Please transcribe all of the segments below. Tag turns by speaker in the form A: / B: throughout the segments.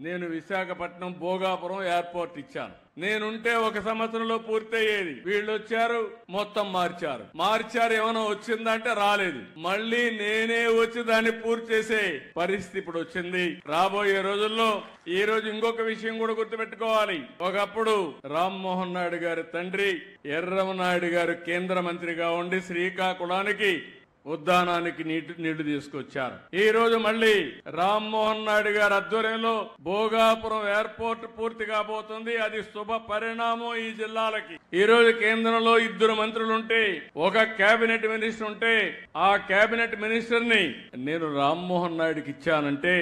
A: నేను విశాఖపట్నం భోగాపురం ఎయిర్పోర్ట్ ఇచ్చాను. నేనుంటే 1 సంవత్సరంలో పూర్తయ్యేది. వీళ్ళు వచ్చారు, మొత్తం మార్చారు. ఏమైనా వచ్చిందంటే రాలేదు. మళ్ళీ నేనే వచ్చి దాన్ని పూర్తి చేసే పరిస్థితి ఇప్పుడు వచ్చింది. రాబోయే రోజుల్లో ఈ రోజు ఇంకొక విషయం కూడా గుర్తుపెట్టుకోవాలి. ఒకప్పుడు రామ్మోహన్ నాయుడు గారి తండ్రి ఎర్రమనాయుడు గారు కేంద్ర మంత్రిగా ఉండి శ్రీకాకుళానికి ఉద్దానానికి నీళ్లు తీసుకొచ్చారు. ఈ రోజు మళ్ళీ రామ్మోహన్ నాయుడు గారి ఆధ్వర్యంలో భోగాపురం ఎయిర్పోర్ట్ పూర్తి కాబోతుంది. అది శుభ పరిణామం ఈ జిల్లాలకి. ఈ రోజు కేంద్రంలో 2 మంత్రులుంటే, ఒక కేబినెట్ మినిస్టర్ ఉంటే, ఆ కేబినెట్ మినిస్టర్ ని నేను రామ్మోహన్ నాయుడుకి ఇచ్చానంటే,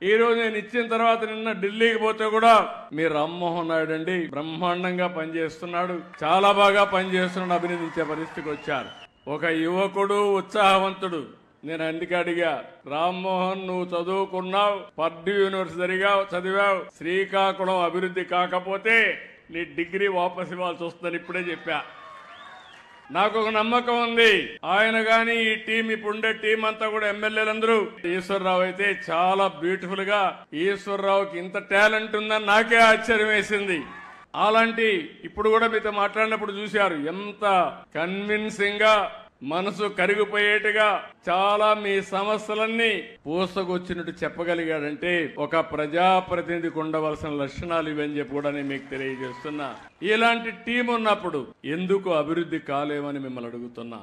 A: ఈ రోజు నేను ఇచ్చిన తర్వాత నిన్న ఢిల్లీకి పోతే కూడా మీ రామ్మోహన్ నాయుడు అండి బ్రహ్మాండంగా పనిచేస్తున్నాడు, చాలా బాగా పనిచేస్తున్నాడు, అభినందించే పరిస్థితికి వచ్చారు. ఒక యువకుడు, ఉత్సాహవంతుడు. నేను అందుకే అడిగా, రామ్మోహన్ నువ్వు చదువుకున్నావు, పర్డ్యూ యూనివర్సిటీగా చదివావు, శ్రీకాకుళం అభివృద్ధి కాకపోతే నీ డిగ్రీ వాపసు ఇవ్వాల్సి వస్తుందని ఇప్పుడే చెప్పా. నాకు ఒక నమ్మకం ఉంది, ఆయన గాని ఈ టీం, ఇప్పుడుండే టీం అంతా కూడా ఎమ్మెల్యేలందరూ, ఈశ్వరరావు అయితే చాలా బ్యూటిఫుల్ గా, ఈశ్వరరావుకి ఇంత టాలెంట్ ఉందని నాకే ఆశ్చర్యం వేసింది. అలాంటి ఇప్పుడు కూడా మీతో మాట్లాడినప్పుడు చూశారు, ఎంత కన్విన్సింగ్ గా, మనసు కరిగిపోయేట్టుగా చాలా మీ సమస్యలన్నీ పూసకొచ్చినట్టు చెప్పగలిగాడంటే ఒక ప్రజాప్రతినిధికి ఉండవలసిన లక్షణాలు ఇవని చెప్పి కూడా నేను మీకు తెలియజేస్తున్నా. ఇలాంటి టీం ఉన్నప్పుడు ఎందుకు అభివృద్ధి కాలేమని మిమ్మల్ని అడుగుతున్నా.